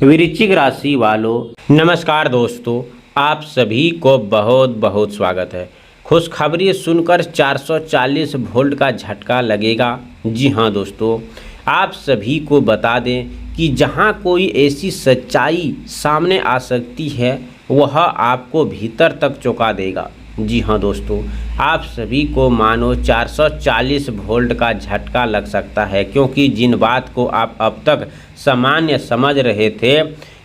वृश्चिक राशि वालों, नमस्कार दोस्तों। आप सभी को बहुत बहुत स्वागत है। खुशखबरी सुनकर 440 वोल्ट का झटका लगेगा। जी हाँ दोस्तों, आप सभी को बता दें कि जहाँ कोई ऐसी सच्चाई सामने आ सकती है वह आपको भीतर तक चौंका देगा। जी हाँ दोस्तों, आप सभी को मानो 440 वोल्ट का झटका लग सकता है, क्योंकि जिन बात को आप अब तक सामान्य समझ रहे थे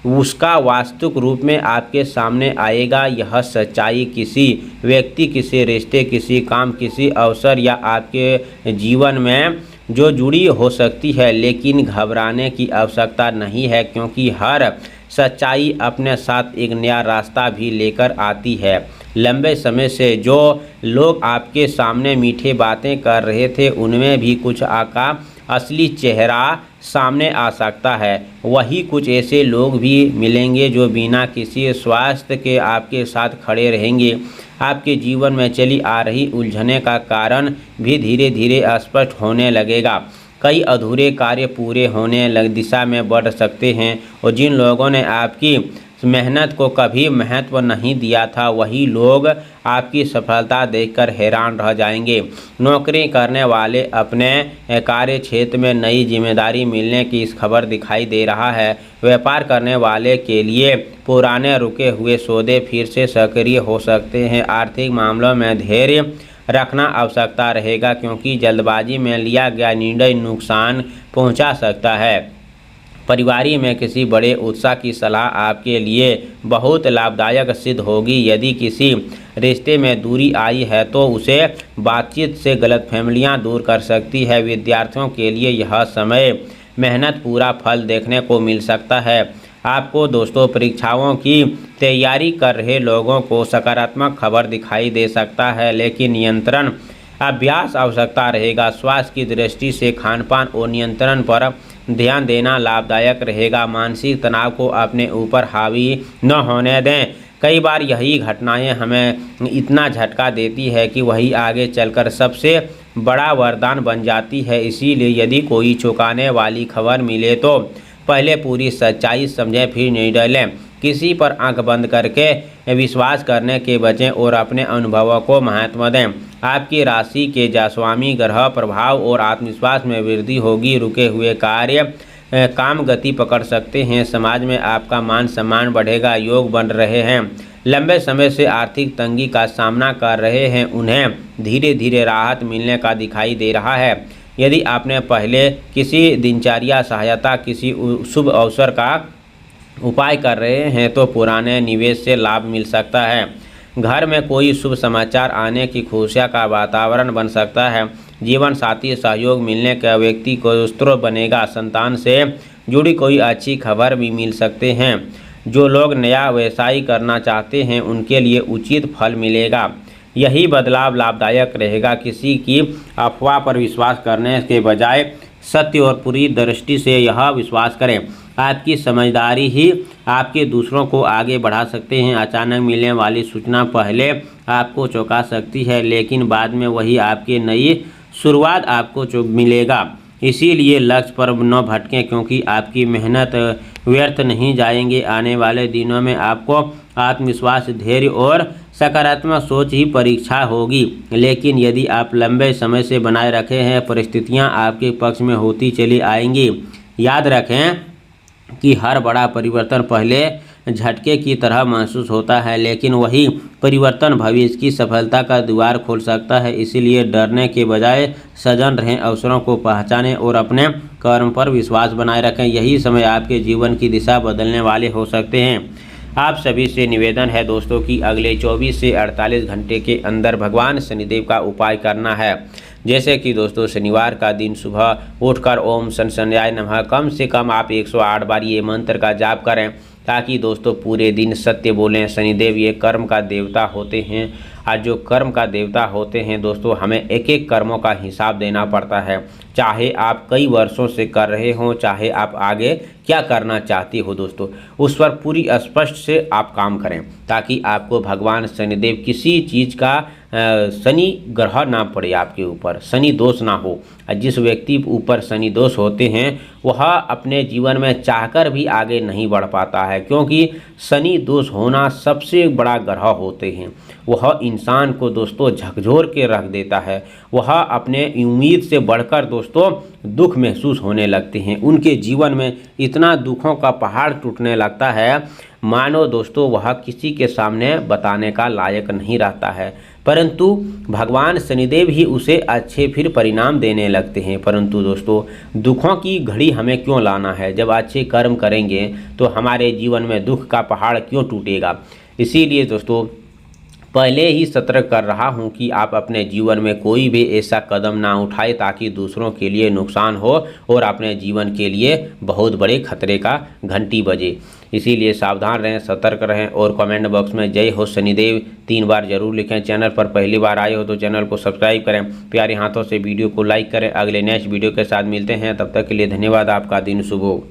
उसका वास्तविक रूप में आपके सामने आएगा। यह सच्चाई किसी व्यक्ति, किसी रिश्ते, किसी काम, किसी अवसर या आपके जीवन में जो जुड़ी हो सकती है, लेकिन घबराने की आवश्यकता नहीं है, क्योंकि हर सच्चाई अपने साथ एक नया रास्ता भी लेकर आती है। लंबे समय से जो लोग आपके सामने मीठे बातें कर रहे थे उनमें भी कुछ का असली चेहरा सामने आ सकता है। वही कुछ ऐसे लोग भी मिलेंगे जो बिना किसी स्वास्थ्य के आपके साथ खड़े रहेंगे। आपके जीवन में चली आ रही उलझने का कारण भी धीरे धीरे स्पष्ट होने लगेगा। कई अधूरे कार्य पूरे होने लग दिशा में बढ़ सकते हैं, और जिन लोगों ने आपकी मेहनत को कभी महत्व नहीं दिया था वही लोग आपकी सफलता देखकर हैरान रह जाएंगे। नौकरी करने वाले अपने कार्य क्षेत्र में नई जिम्मेदारी मिलने की इस खबर दिखाई दे रहा है। व्यापार करने वाले के लिए पुराने रुके हुए सौदे फिर से सक्रिय हो सकते हैं। आर्थिक मामलों में धैर्य रखना आवश्यकता रहेगा, क्योंकि जल्दबाजी में लिया गया निर्णय नुकसान पहुंचा सकता है। परिवार में किसी बड़े उत्साह की सलाह आपके लिए बहुत लाभदायक सिद्ध होगी। यदि किसी रिश्ते में दूरी आई है तो उसे बातचीत से गलतफहमियां दूर कर सकती है। विद्यार्थियों के लिए यह समय मेहनत पूरा फल देखने को मिल सकता है। आपको दोस्तों, परीक्षाओं की तैयारी कर रहे लोगों को सकारात्मक खबर दिखाई दे सकता है, लेकिन नियंत्रण अभ्यास आवश्यकता रहेगा। स्वास्थ्य की दृष्टि से खानपान और नियंत्रण पर ध्यान देना लाभदायक रहेगा। मानसिक तनाव को अपने ऊपर हावी न होने दें। कई बार यही घटनाएं हमें इतना झटका देती है कि वही आगे चलकर सबसे बड़ा वरदान बन जाती है। इसीलिए यदि कोई चौंकाने वाली खबर मिले तो पहले पूरी सच्चाई समझें, फिर निर्णय लें। किसी पर आंख बंद करके विश्वास करने के बचें और अपने अनुभवों को महत्व दें। आपकी राशि के स्वामी ग्रह प्रभाव और आत्मविश्वास में वृद्धि होगी। रुके हुए कार्य काम गति पकड़ सकते हैं। समाज में आपका मान सम्मान बढ़ेगा। योग बन रहे हैं। लंबे समय से आर्थिक तंगी का सामना कर रहे हैं, उन्हें धीरे धीरे राहत मिलने का दिखाई दे रहा है। यदि आपने पहले किसी दिनचर्या सहायता, किसी शुभ अवसर का उपाय कर रहे हैं तो पुराने निवेश से लाभ मिल सकता है। घर में कोई शुभ समाचार आने की खुशियाँ का वातावरण बन सकता है। जीवन साथी सहयोग मिलने का व्यक्ति को स्त्रोत बनेगा। संतान से जुड़ी कोई अच्छी खबर भी मिल सकते हैं। जो लोग नया व्यवसाय करना चाहते हैं उनके लिए उचित फल मिलेगा। यही बदलाव लाभदायक रहेगा। किसी की अफवाह पर विश्वास करने के बजाय सत्य और पूरी दृष्टि से यह विश्वास करें। आपकी समझदारी ही आपके दूसरों को आगे बढ़ा सकते हैं। अचानक मिलने वाली सूचना पहले आपको चौंका सकती है, लेकिन बाद में वही आपके नई शुरुआत आपको मिलेगा। इसीलिए लक्ष्य पर न भटकें, क्योंकि आपकी मेहनत व्यर्थ नहीं जाएंगे। आने वाले दिनों में आपको आत्मविश्वास, धैर्य और सकारात्मक सोच ही परीक्षा होगी, लेकिन यदि आप लंबे समय से बनाए रखे हैं परिस्थितियां आपके पक्ष में होती चली आएंगी। याद रखें कि हर बड़ा परिवर्तन पहले झटके की तरह महसूस होता है, लेकिन वही परिवर्तन भविष्य की सफलता का द्वार खोल सकता है। इसीलिए डरने के बजाय सजग रहें, अवसरों को पहचानें और अपने कर्म पर विश्वास बनाए रखें। यही समय आपके जीवन की दिशा बदलने वाले हो सकते हैं। आप सभी से निवेदन है दोस्तों कि अगले 24 से 48 घंटे के अंदर भगवान शनिदेव का उपाय करना है। जैसे कि दोस्तों, शनिवार का दिन सुबह उठकर ओम शनैयाय नमः कम से कम आप 108 बार ये मंत्र का जाप करें, ताकि दोस्तों पूरे दिन सत्य बोलें। शनिदेव ये कर्म का देवता होते हैं, और जो कर्म का देवता होते हैं दोस्तों, हमें एक एक कर्मों का हिसाब देना पड़ता है। चाहे आप कई वर्षों से कर रहे हों, चाहे आप आगे क्या करना चाहते हो दोस्तों, उस पर पूरी स्पष्ट से आप काम करें, ताकि आपको भगवान शनिदेव किसी चीज़ का शनि ग्रह ना पड़े आपके ऊपर, शनि दोष ना हो। जिस व्यक्ति ऊपर शनि दोष होते हैं वह अपने जीवन में चाहकर भी आगे नहीं बढ़ पाता है, क्योंकि शनि दोष होना सबसे बड़ा ग्रह होते हैं। वह इंसान को दोस्तों झकझोर के रख देता है। वह अपने उम्मीद से बढ़कर दोस्तों दुख महसूस होने लगते हैं। उनके जीवन में इतना दुखों का पहाड़ टूटने लगता है, मानो दोस्तों वह किसी के सामने बताने का लायक नहीं रहता है। परंतु भगवान शनिदेव ही उसे अच्छे फिर परिणाम देने लगते हैं। परंतु दोस्तों दुखों की घड़ी हमें क्यों लाना है? जब अच्छे कर्म करेंगे तो हमारे जीवन में दुख का पहाड़ क्यों टूटेगा? इसीलिए दोस्तों पहले ही सतर्क कर रहा हूं कि आप अपने जीवन में कोई भी ऐसा कदम ना उठाएं ताकि दूसरों के लिए नुकसान हो और अपने जीवन के लिए बहुत बड़े खतरे का घंटी बजे। इसीलिए सावधान रहें, सतर्क रहें और कमेंट बॉक्स में जय हो शनिदेव 3 बार जरूर लिखें। चैनल पर पहली बार आए हो तो चैनल को सब्सक्राइब करें, प्यारे हाथों से वीडियो को लाइक करें। अगले नेक्स्ट वीडियो के साथ मिलते हैं, तब तक के लिए धन्यवाद। आपका दिन शुभ हो।